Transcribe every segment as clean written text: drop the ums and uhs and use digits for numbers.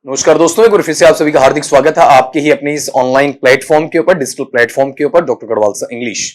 नमस्कार दोस्तों, एक बार फिर से आप सभी का हार्दिक स्वागत है आपके ही अपने इस ऑनलाइन प्लेटफॉर्म के ऊपर, डिजिटल प्लेटफॉर्म के ऊपर, डॉक्टर गढ़वाल सर इंग्लिश।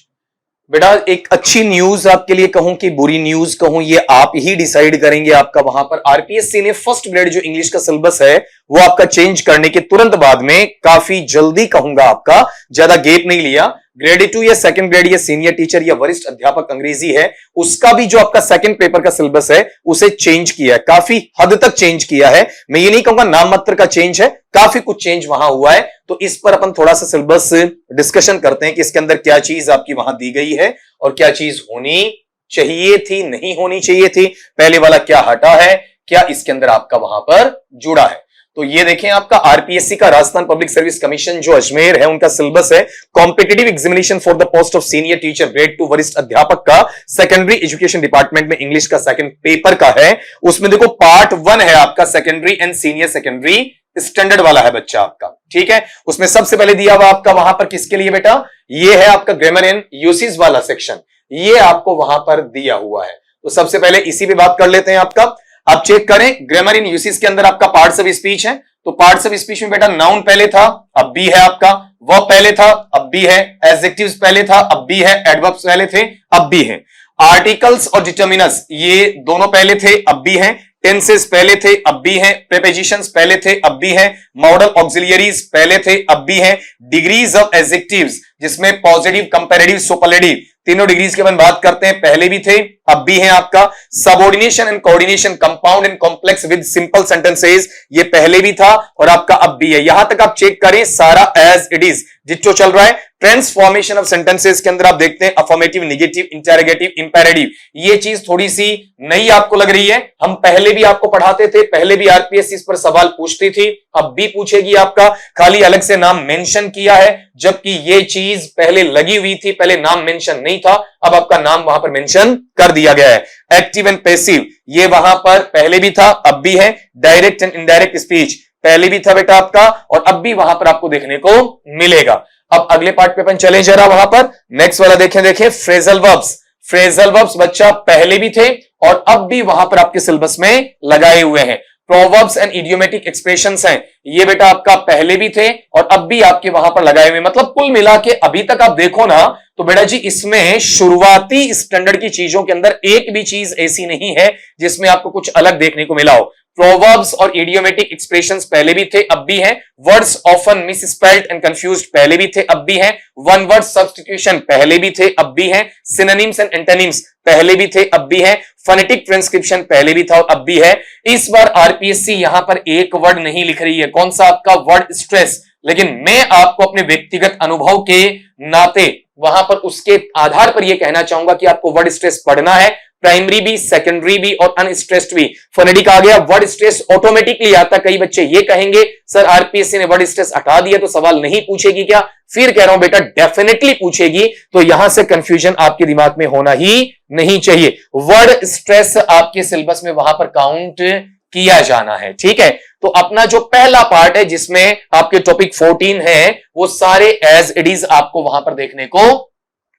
बेटा, एक अच्छी न्यूज आपके लिए कहूं कि बुरी न्यूज कहूं, ये आप ही डिसाइड करेंगे। आपका वहां पर आरपीएससी ने फर्स्ट ग्रेड जो इंग्लिश का सिलेबस है वो आपका चेंज करने के तुरंत बाद में, काफी जल्दी कहूंगा, आपका ज्यादा गेप नहीं लिया, ग्रेड 2 या सेकंड ग्रेड या सीनियर टीचर या वरिष्ठ अध्यापक अंग्रेजी है, उसका भी जो आपका सेकंड पेपर का सिलेबस है उसे चेंज किया है, काफी हद तक चेंज किया है। मैं ये नहीं कहूंगा नाम मात्र का चेंज है, काफी कुछ चेंज वहां हुआ है। तो इस पर अपन थोड़ा सा सिलेबस डिस्कशन करते हैं कि इसके अंदर क्या चीज आपकी वहां दी गई है और क्या चीज होनी चाहिए थी, नहीं होनी चाहिए थी, पहले वाला क्या हटा है, क्या इसके अंदर आपका वहां पर जुड़ा है। तो ये देखें, आपका आरपीएससी का राजस्थान पब्लिक सर्विस कमीशन जो अजमेर है, उनका सिलेबस है competitive examination for the post of senior teacher grade 2 वरिष्ठ अध्यापक का, सेकेंडरी एजुकेशन डिपार्टमेंट में इंग्लिश का सेकंड पेपर का है। उसमें देखो पार्ट 1 है आपका secondary and senior secondary standard वाला है बच्चा आपका, ठीक है। उसमें सबसे पहले दिया हुआ आपका वहां पर किसके लिए बेटा, ये है आपका ग्रामर एंड यूसेज वाला सेक्शन, ये आपको वहां पर दिया हुआ है। तो सबसे पहले इसी पे बात कर लेते हैं। आपका आप चेक करें, ग्रामर इन यूसेज के अंदर आपका पार्ट्स ऑफ स्पीच है। तो पार्ट्स ऑफ स्पीच में बेटा नाउन पहले था, अब भी है आपका, वर्ब पहले था, अब भी है, एडजेक्टिव्स पहले था, अब भी है, एडवर्ब्स पहले थे, अब भी है, आर्टिकल्स और डिटर्मिनस ये दोनों पहले थे, अब भी है, टेंसेस पहले थे, अब भी हैं, प्रीपोजिशंस पहले थे, अब भी हैं, मॉडल ऑक्सिलियरीज पहले थे, अब भी हैं, डिग्रीज ऑफ एडजेक्टिव्स जिसमें पॉजिटिव, कंपैरेटिव, सुपरलेटिव तीनों डिग्रीज के अपन बात करते हैं, पहले भी थे, अब भी हैं आपका। Subordination and coordination, compound and complex with simple sentences, ये पहले भी था और आपका अब भी है। यहां तक आप चेक करें, सारा एज इट इज जिसको चल रहा है। ट्रांसफॉर्मेशन ऑफ सेंटेंसेस के अंदर आप देखते हैं अफर्मेटिव, नेगेटिव, इंटरोगेटिव, इंपेरेटिव, ये चीज थोड़ी सी नई आपको लग रही है, हम पहले भी आपको पढ़ाते थे, पहले भी आरपीएससी इस पर सवाल पूछती थी, अब भी पूछेगी आपका, खाली अलग से नाम मेंशन किया है, जबकि ये चीज पहले लगी हुई थी, पहले नाम मेंशन नहीं था, अब आपका नाम वहां पर मेंशन कर दिया गया है। एक्टिव एंड पैसिव ये वहां पर पहले भी था, अब भी है। डायरेक्ट एंड इनडायरेक्ट स्पीच पहले भी था बेटा आपका, और अब भी वहां पर आपको देखने को मिलेगा। अब अगले पार्ट पे अपन चले जरा, वहां पर नेक्स्ट वाला देखें फ्रेजल वर्ब्स। फ्रेजल वर्ब्स बच्चा पहले भी थे और अब भी वहां पर आपके सिलेबस में लगाए हुए हैं। प्रोवर्ब्स एंड इडियोमेटिक एक्सप्रेशंस हैं, ये बेटा आपका पहले भी थे और अब भी आपके वहां पर लगाए हुए। मतलब कुल मिला के अभी तक आप देखो ना तो बेटा जी, इसमें शुरुआती स्टैंडर्ड की चीजों के अंदर एक भी चीज ऐसी नहीं है जिसमें आपको कुछ अलग देखने को मिला हो। प्रोवर्ब्स और इडियोमेटिक एक्सप्रेशंस पहले भी थे, अब भी हैं। Words often misspelled and confused पहले भी थे, अब भी हैं। वन वर्ड सब्स्टिट्यूशन पहले भी थे, अब भी हैं। सिनोनिम्स एंड एंटोनिम्स पहले भी थे, अब भी हैं। फोनेटिक ट्रांसक्रिप्शन पहले भी था और अब भी है। इस बार आरपीएससी यहां पर एक वर्ड नहीं लिख रही है, कौन सा आपका, वर्ड स्ट्रेस। लेकिन मैं आपको अपने व्यक्तिगत अनुभव के नाते वहां पर उसके आधार पर यह कहना चाहूंगा कि आपको वर्ड स्ट्रेस पढ़ना है, प्राइमरी भी, सेकेंडरी भी और अनस्ट्रेस्ड भी। फोनेटिक आ गया, वर्ड स्ट्रेस ऑटोमेटिकली आता। कई बच्चे ये कहेंगे सर आरपीएससी ने वर्ड स्ट्रेस हटा दिया तो सवाल नहीं पूछेगी क्या? फिर कह रहा हूं बेटा डेफिनेटली पूछेगी, तो यहां से कंफ्यूजन आपके दिमाग में होना ही नहीं चाहिए। वर्ड स्ट्रेस आपके सिलेबस में वहां पर काउंट किया जाना है, ठीक है। तो अपना जो पहला पार्ट है जिसमें आपके टॉपिक 14 है, वो सारे एज इट इज आपको वहां पर देखने को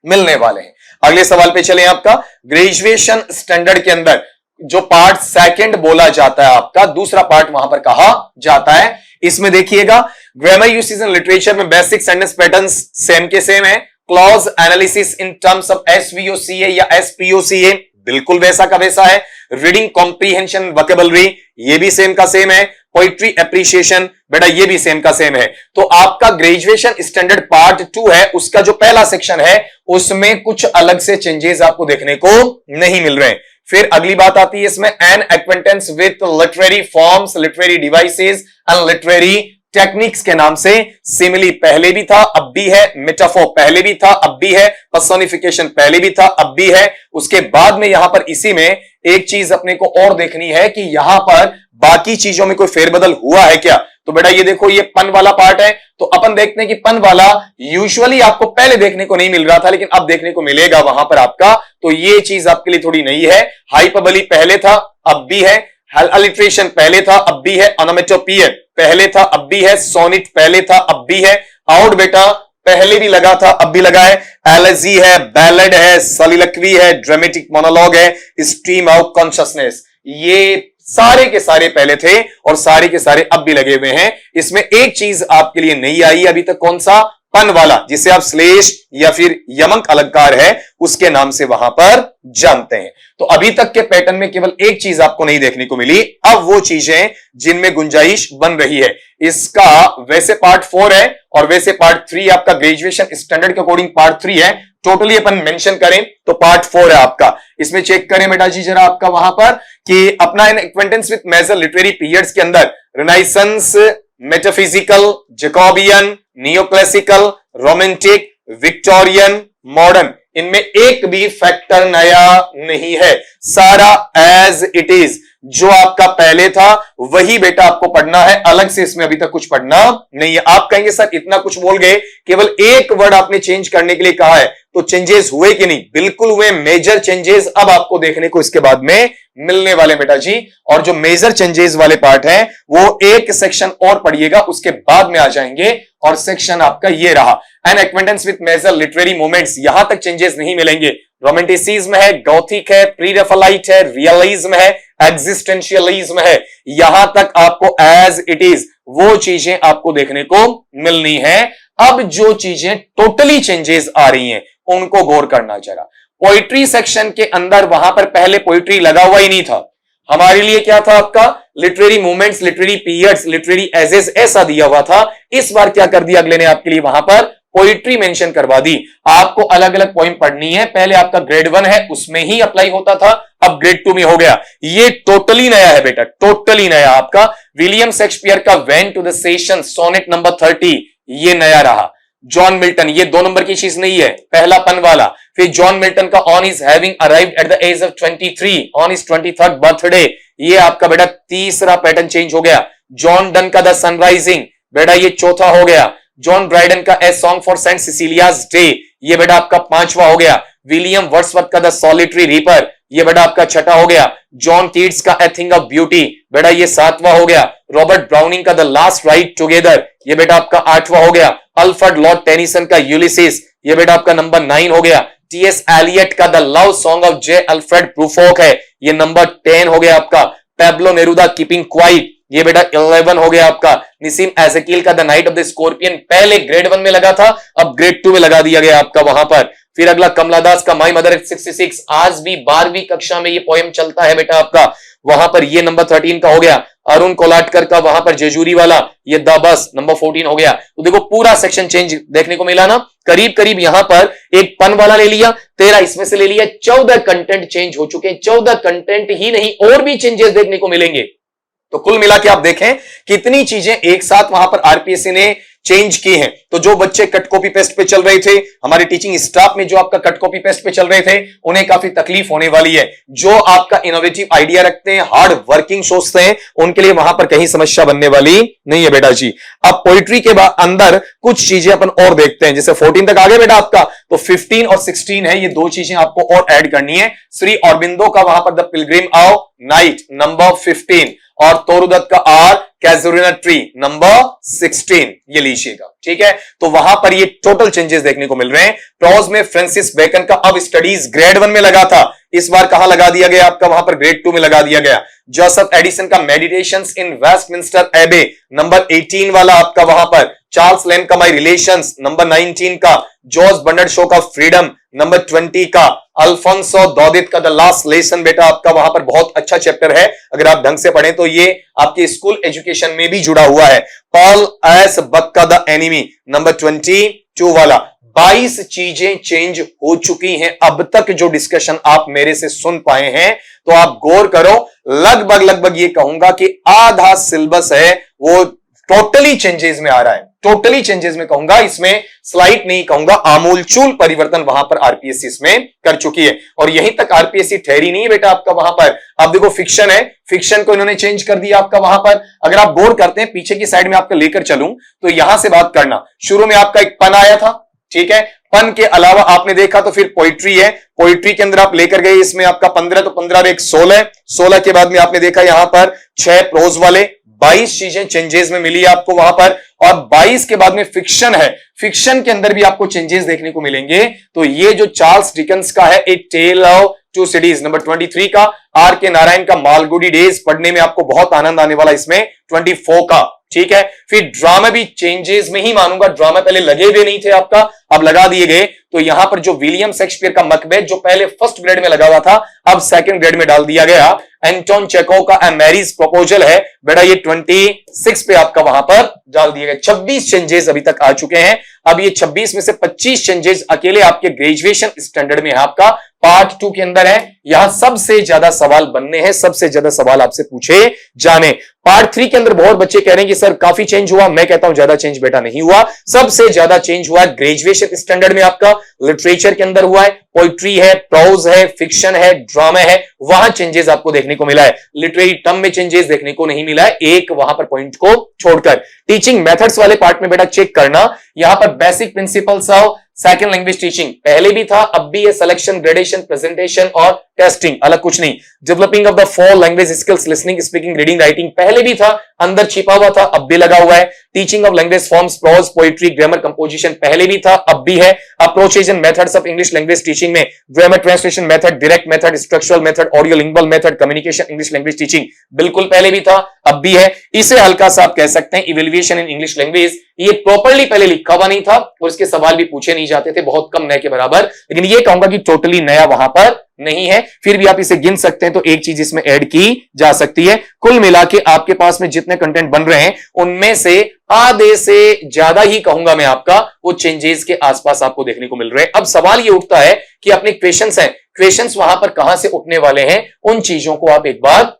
मिलने वाले हैं। अगले सवाल पे चलें। आपका ग्रेजुएशन स्टैंडर्ड के अंदर जो पार्ट सेकंड बोला जाता है, आपका दूसरा पार्ट वहां पर कहा जाता है। इसमें देखिएगा, ग्रामर यूसेज एंड लिटरेचर में बेसिक सेंटेंस पैटर्न्स सेम के सेम है। Clause analysis in terms of SVOCA या एसपीओसीए बिल्कुल वैसा का वैसा है। रीडिंग कॉम्प्रीहेंशन वोकैबुलरी ये भी सेम का सेम है। पोइट्री एप्रिशिएशन बेटा ये भी सेम का सेम है। तो आपका ग्रेजुएशन स्टैंडर्ड पार्ट 2 है, उसका जो पहला सेक्शन है उसमें कुछ अलग से चेंजेस आपको देखने को नहीं मिल रहे। फिर अगली बात आती है इसमें, an acquaintance with literary forms, literary devices and literary techniques के नाम से। सिमिली पहले भी था, अब भी है। मेटाफोर पहले भी था, अब भी है। पर्सोनिफिकेशन पहले भी था, अब भी है। उसके बाद में यहां पर इसी में एक चीज अपने को और देखनी है कि यहां पर बाकी चीजों में कोई फेरबदल हुआ है क्या। तो बेटा ये देखो, ये पन वाला पार्ट है, तो अपन देखते हैं कि पन वाला यूजुअली आपको पहले देखने को नहीं मिल रहा था, लेकिन अब देखने को मिलेगा वहां पर आपका। तो ये चीज आपके लिए थोड़ी नई है। हाइपरबोली पहले था, अब भी है। अलिट्रेशन पहले था, अब भी है। ओनोमेटोपोइया पहले था, अब भी है। सोनिट पहले था, अब भी है। आउट बेटा पहले भी लगा था, अब भी लगा है। एलेजी है, बैलेड है, सलिलक्वी है, ड्रामेटिक मोनोलॉग है, स्ट्रीम ऑफ कॉन्शियसनेस, ये सारे के सारे पहले थे और सारे के सारे अब भी लगे हुए हैं। इसमें एक चीज आपके लिए नहीं आई अभी तक, कौन सा? पन वाला, जिसे आप श्लेष या फिर यमक अलंकार है उसके नाम से वहां पर जानते हैं। तो अभी तक के पैटर्न में केवल एक चीज आपको नहीं देखने को मिली, अब वो चीजें जिनमें गुंजाइश बन रही है। इसका वैसे पार्ट 4 है और वैसे पार्ट 3 आपका ग्रेजुएशन स्टैंडर्ड के अकॉर्डिंग पार्ट 3 है। टोटली अपन मेंशन करें तो पार्ट 4 है आपका। इसमें चेक करें बेटा जी जरा आपका वहां पर कि अपना in acquaintance with major literary periods के अंदर renaissance, metaphysical, Jacobean, neoclassical, romantic, Victorian, modern, इनमें एक भी फैक्टर नया नहीं है, सारा एज इट इज। जो आपका पहले था वही बेटा आपको पढ़ना है, अलग से इसमें अभी तक कुछ पढ़ना नहीं है। आप कहेंगे सर इतना कुछ बोल गए, केवल एक वर्ड आपने चेंज करने के लिए कहा है, तो चेंजेस हुए कि नहीं? बिल्कुल हुए, मेजर चेंजेस अब आपको देखने को इसके बाद में मिलने वाले बेटा जी। और जो मेजर चेंजेस वाले पार्ट है वो एक सेक्शन और पढ़िएगा, उसके बाद में आ जाएंगे। और सेक्शन आपका ये रहा, an acquaintance with major literary moments, यहां तक चेंजेस नहीं मिलेंगे। रोमांटिसिज्म है, गॉथिक है, प्री रेफलाइट है, रियलिज्म है, एग्जिस्टेंशियलिज्म है, यहां तक आपको एज इट इज वो चीजें आपको देखने को मिलनी है। अब जो चीजें टोटली चेंजेस आ रही हैं उनको गौर करना जरा। पोइट्री सेक्शन के अंदर वहां पर पहले पोइट्री लगा हुआ ही नहीं था। हमारे लिए क्या था आपका? Literary movements, literary periods, literary ages ऐसा दिया हुआ था। इस बार क्या कर दिया अगले ने आपके लिए? वहां पर पोइट्री मेंशन करवा दी। आपको अलग अलग पोइम पढ़नी है, पहले आपका ग्रेड 1 है उसमें ही अप्लाई होता था, अब ग्रेड 2 में हो गया। ये टोटली नया है बेटा, टोटली नया आपका। विलियम शेक्सपियर का when to the session sonnet number 30, ये नया रहा। जॉन मिल्टन, ये 2 नंबर की चीज नहीं है, पहला पन वाला। फिर जॉन मिल्टन का on his having arrived at the age of 23 on his 23rd birthday, ये आपका बेटा तीसरा पैटर्न चेंज हो गया। जॉन डन का द सनराइजिंग, बेटा ये चौथा हो गया। जॉन ड्राइडन का a song for Saint Cecilia's Day, ये बेटा आपका 5वां हो गया। विलियम वर्ड्सवर्थ का द सॉलिटरी रीपर, ये बेटा आपका 6ठा हो गया। जॉन कीट्स का ए थिंग ऑफ ब्यूटी, बेटा ये 7वां हो गया। रॉबर्ट ब्राउनिंग का द लास्ट राइड टुगेदर, ये बेटा आपका 8वां हो गया। अल्फ्रेड लॉर्ड टेनिसन का यूलिसिस, ये बेटा आपका नंबर 9 हो गया। टीएस एलियट का the love song of J Alfred Prufrock है, ये नंबर 10 हो गया आपका। पैब्लो नेरुदा कीपिंग क्वाइट, ये बेटा 11 हो गया आपका। निसीम एजेकिल का the night of the scorpion, पहले ग्रेड 1 में लगा था, अब ग्रेड 2 में लगा दिया गया आपका वहां पर। फिर अगला कमला दास का माई मदर एट 66, आज भी 12वीं कक्षा में ये पोएम चलता है बेटा आपका, वहां पर ये नंबर 13 का हो गया। अरुण कोलाटकर का वहां पर जेजूरी वाला, ये द बस नंबर 14 हो गया। तो देखो पूरा सेक्शन चेंज देखने को मिला ना, करीब करीब यहां पर एक पन वाला ले लिया, 13 इसमें से ले लिया, 14 कंटेंट चेंज हो चुके हैं। 14 कंटेंट ही नहीं और भी चेंजेस देखने को मिलेंगे। तो कुल मिला के आप देखें कितनी चीजें एक साथ वहां पर आरपीएससी ने चेंज की हैं। तो जो बच्चे कट कॉपी पेस्ट पे चल रहे थे, हमारे टीचिंग स्टाफ में जो आपका कट कॉपी पेस्ट पे चल रहे थे, उन्हें काफी तकलीफ होने वाली है। जो आपका इनोवेटिव आइडिया रखते हैं, हार्ड वर्किंग सोचते हैं, उनके लिए वहां पर कहीं समस्या बनने वाली नहीं है बेटा जी। अब पोइट्री के अंदर कुछ चीजें अपन और देखते हैं, जैसे 14 तक आ गए बेटा आपका, तो 15 और 16 है, ये 2 चीजें आपको और ऐड करनी है। श्री अरबिंदो का वहां पर the Pilgrim of night number 15 और तोरुदत्त का आर कैजुरिना ट्री नंबर 16, ये लीजिएगा, ठीक है। तो वहां पर ये टोटल चेंजेस देखने को मिल रहे हैं। प्रोज में फ्रांसिस बेकन का अब स्टडीज ग्रेड 1 में लगा था, इस बार कहां लगा दिया गया आपका? वहां पर ग्रेड 2 में लगा दिया गया। जोसेफ एडिसन का मेडिटेशंस इन वेस्टमिंस्टर एबे नंबर 18 वाला आपका वहां पर। चार्ल्स लैम का माई रिलेशंस नंबर 19 का। जॉर्ज बर्नार्ड शो का फ्रीडम नंबर 20 का। अल्फोंसो दौदित का द लास्ट लेसन बेटा आपका वहां पर बहुत अच्छा चैप्टर है, अगर आप ढंग से पढ़ें तो ये आपके स्कूल एजुकेशन में भी जुड़ा हुआ है। पॉल एस बक का द एनिमी नंबर 22 वाला। 22 चीजें चेंज हो चुकी हैं अब तक। जो डिस्कशन आप मेरे से सुन पाए हैं तो आप गौर करो, लगभग ये कहूंगा कि आधा सिलेबस है वो टोटली चेंजेस में आ रहा है। टोटली चेंजेस में कहूंगा, इसमें स्लाइट नहीं कहूंगा, आमूलचूल परिवर्तन वहां पर आरपीएससी इसमें कर चुकी है। और यहीं तक आरपीएससी ठहरी नहीं है बेटा आपका वहां पर। आप देखो फिक्शन है, फिक्शन को इन्होंने चेंज कर दिया आपका वहां पर। अगर आप गौर करते हैं, पीछे की साइड में आपका लेकर चलूं तो यहां से बात करना, शुरू में आपका एक पन आया था, ठीक है। पन के अलावा आपने देखा तो फिर पोइट्री है, पोइट्री के अंदर आप लेकर गए, इसमें आपका 15, तो 15 और एक 16 के बाद में आपने देखा यहां पर 6 प्रोज वाले। 22 चीजें चेंजेस में मिली आपको वहां पर। और 22 के बाद में फिक्शन है, फिक्शन के अंदर भी आपको चेंजेस देखने को मिलेंगे। तो ये जो चार्ल्स डिकेंस का है ए टेल ऑफ 2 cities। नंबर 23 का आर के नारायण का मालगुडी डेज, पढ़ने में आपको बहुत आनंद आने वाला इसमें। 24 का, ठीक है। फिर ड्रामा भी चेंजेस में ही मानूंगा, ड्रामा पहले लगे हुए नहीं थे आपका, अब लगा दिए गए। तो यहां पर जो विलियम शेक्सपियर का मकबेथ जो पहले फर्स्ट ग्रेड में लगा हुआ था, अब सेकंड ग्रेड में डाल दिया गया। एंटोन चेखोव का ए मैरिज प्रपोजल है बेटा, ये 26 पे आपका वहां पर डाल दिए गए। 26 चेंजेस अभी तक आ चुके हैं। अब ये 26 में से 25 चेंजेस अकेले आपके ग्रेजुएशन स्टैंडर्ड में है आपका, पार्ट 2 के अंदर है। यहां सबसे ज्यादा सवाल बनने हैं, सबसे ज्यादा सवाल आपसे पूछे जाने। पार्ट 3 के अंदर बहुत बच्चे कह रहे हैं कि सर काफी चेंज हुआ, मैं कहता हूं ज्यादा चेंज बेटा नहीं हुआ। सबसे ज्यादा चेंज हुआ है ग्रेजुएशन स्टैंडर्ड में आपका, लिटरेचर के अंदर हुआ है, पोइट्री है, प्रोज है, फिक्शन है, ड्रामा है, वहां चेंजेस आपको देखने को मिला है। लिटरेरी टर्म में चेंजेस देखने को नहीं मिला है, एक वहां पर पॉइंट को छोड़कर। टीचिंग मेथड्स वाले पार्ट में बेटा चेक करना, यहां पर basic principles of second language teaching पहले भी था, अब भी है। सिलेक्शन, ग्रेडेशन, प्रेजेंटेशन और टेस्टिंग, अलग कुछ नहीं। Developing of the 4 language skills, listening, speaking, reading, writing पहले भी था, अंदर छिपा हुआ था, अब भी लगा हुआ है। Teaching of language forms, prose, poetry, grammar, composition पहले भी था, अब भी है। Approaches and methods of English language teaching में grammar, translation method, direct method, structural method, audio lingual method, communication English language teaching बिल्कुल पहले भी था, अब भी है। इसे हल्का सा आप कह सकते हैं इवैल्यूएशन इन इंग्लिश लैंग्वेज, ये प्रॉपर्ली पहले लिखा हुआ नहीं था और इसके सवाल भी पूछे नहीं जाते थे, बहुत कम नए के बराबर। लेकिन ये कहूंगा कि टोटली नया वहां पर नहीं है, फिर भी आप इसे गिन सकते हैं तो एक चीज इसमें ऐड की जा सकती है। कुल मिला के आपके पास में जितने कंटेंट बन रहे हैं उनमें से आधे से ज्यादा ही कहूंगा मैं आपका वो चेंजेस के आसपास आपको देखने को मिल रहे हैं। अब सवाल ये उठता है कि अपने क्वेश्चंस हैं, क्वेश्चंस वहां पर कहां से उठने वाले हैं, उन चीजों को आप एक बार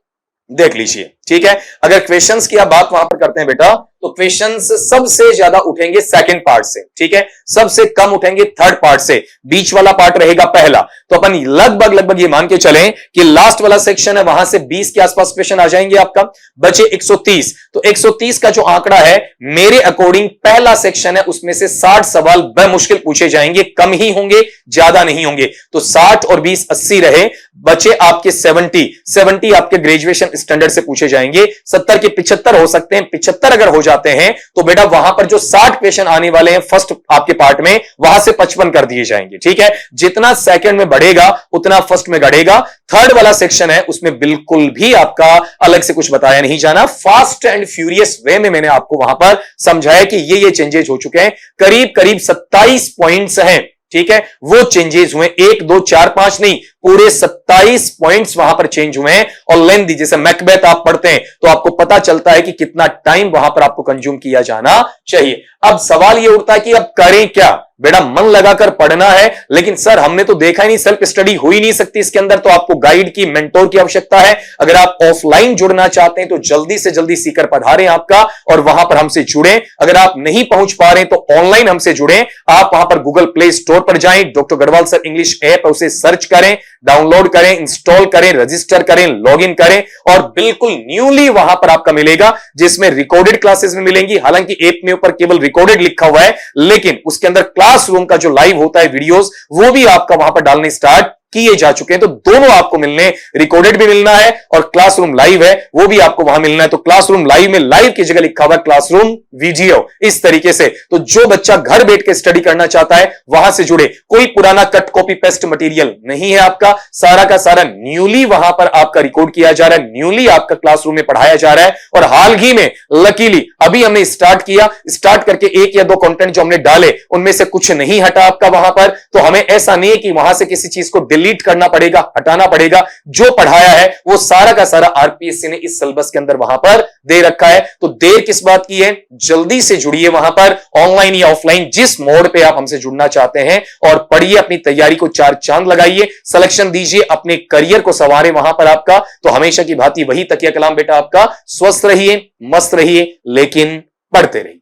देख लीजिए, ठीक है। अगर क्वेश्चंस की आप बात वहां पर करते हैं बेटा, तो क्वेश्चंस सबसे ज्यादा उठेंगे सेकंड पार्ट से, ठीक है, सबसे कम उठेंगे थर्ड पार्ट से, बीच वाला पार्ट रहेगा पहला। तो अपन लगभग ये मान के चलें कि लास्ट वाला सेक्शन है वहां से 20 के आसपास क्वेश्चन आ जाएंगे आपका, बचे 130। तो 130 का जो आंकड़ा है मेरे अकॉर्डिंग पहला सेक्शन है, उसमें से 60 सवाल बेमुश्किल पूछे जाएंगे, कम ही होंगे, ज्यादा नहीं होंगे। तो 60 और 20 80 रहे, बचे आपके 70 आपके ग्रेजुएशन स्टैंडर्ड से पूछे जाएंगे। 70 के 75 हो सकते हैं, 75 अगर हो जाते हैं तो बेटा वहां पर जो 60 क्वेश्चन आने वाले हैं फर्स्ट आपके पार्ट में, वहां से 55 कर दिए जाएंगे, ठीक है। जितना सेकंड में बढ़ेगा उतना फर्स्ट में बढ़ेगा। थर्ड वाला सेक्शन है उसमें बिल्कुल भी आपका अलग से कुछ बताया नहीं जाना, फास्ट एंड फ्यूरियस वे में मैंने आपको वहां पर समझाया कि ये चेंजेस हो चुके हैं। करीब 27 पॉइंट्स हैं, ठीक है, वो चेंजेस हुए, 1 2 4 5 नहीं, पूरे 27 पॉइंट्स वहां पर चेंज हुए हैं। और लेंथी, जैसे मैकबेथ आप पढ़ते हैं तो आपको पता चलता है कि कितना टाइम वहां पर आपको कंज्यूम किया जाना चाहिए। अब सवाल यह उठता है कि अब करें क्या बेटा, मन लगाकर पढ़ना है, लेकिन सर हमने तो देखा ही नहीं, सेल्फ स्टडी हो ही नहीं सकती इसके अंदर, तो आपको गाइड की, मेंटोर की आवश्यकता है। अगर आप ऑफलाइन जुड़ना चाहते हैं तो जल्दी से जल्दी सीकर पधारें आपका और वहां पर हमसे जुड़ें। अगर आप नहीं पहुंच पा रहे तो ऑनलाइन हमसे जुड़ें, आप वहां पर गूगल प्ले स्टोर पर जाएं, doctor Garhwal sir English app उसे सर्च करें, डाउनलोड करें, इंस्टॉल करें, रजिस्टर करें, लॉगिन करें और बिल्कुल न्यूली वहां पर आपका मिलेगा, जिसमें रिकॉर्डेड क्लासेस में मिलेंगी। हालांकि ऐप में ऊपर केवल रिकॉर्डेड लिखा हुआ है, लेकिन उसके अंदर क्लासरूम का जो लाइव होता है वीडियोस, वो भी आपका वहां पर डालने स्टार्ट किए जा चुके हैं। तो दोनों आपको मिलने, रिकॉर्डेड भी मिलना है और क्लासरूम लाइव है वो भी आपको वहां मिलना है। तो क्लासरूम लाइव में लाइव की जगह लिखा हुआ है क्लासरूम वीडियो, इस तरीके से। तो जो बच्चा घर बैठ के स्टडी करना चाहता है वहां से जुड़े, कोई पुराना कट कॉपी पेस्ट मटेरियल नहीं है आपका, सारा का सारा न्यूली वहां पर आपका रिकॉर्ड किया जा रहा है, न्यूली आपका क्लासरूम में पढ़ाया जा रहा है। और हाल ही में लकीली अभी हमने स्टार्ट किया, स्टार्ट करके 1 या 2 कंटेंट जो हमने डाले उनमें से कुछ नहीं हटा आपका वहां पर। तो हमें ऐसा नहीं है कि वहां से किसी चीज को डिलीट करना पड़ेगा, हटाना पड़ेगा, जो पढ़ाया है वो सारा का सारा आरपीएससी ने इस सिलेबस के अंदर वहां पर दे रखा है। तो देर किस बात की है, जल्दी से जुड़िए वहां पर, ऑनलाइन या ऑफलाइन जिस मोड पे आप हमसे जुड़ना चाहते हैं, और पढ़िए, अपनी तैयारी को 4 चांद लगाइए, सिलेक्शन दीजिए, अपने करियर को संवारे वहां पर आपका। तो हमेशा की भांति वही तकिया कलाम बेटा आपका, स्वस्थ रहिए, मस्त रहिए, लेकिन पढ़ते रहिए।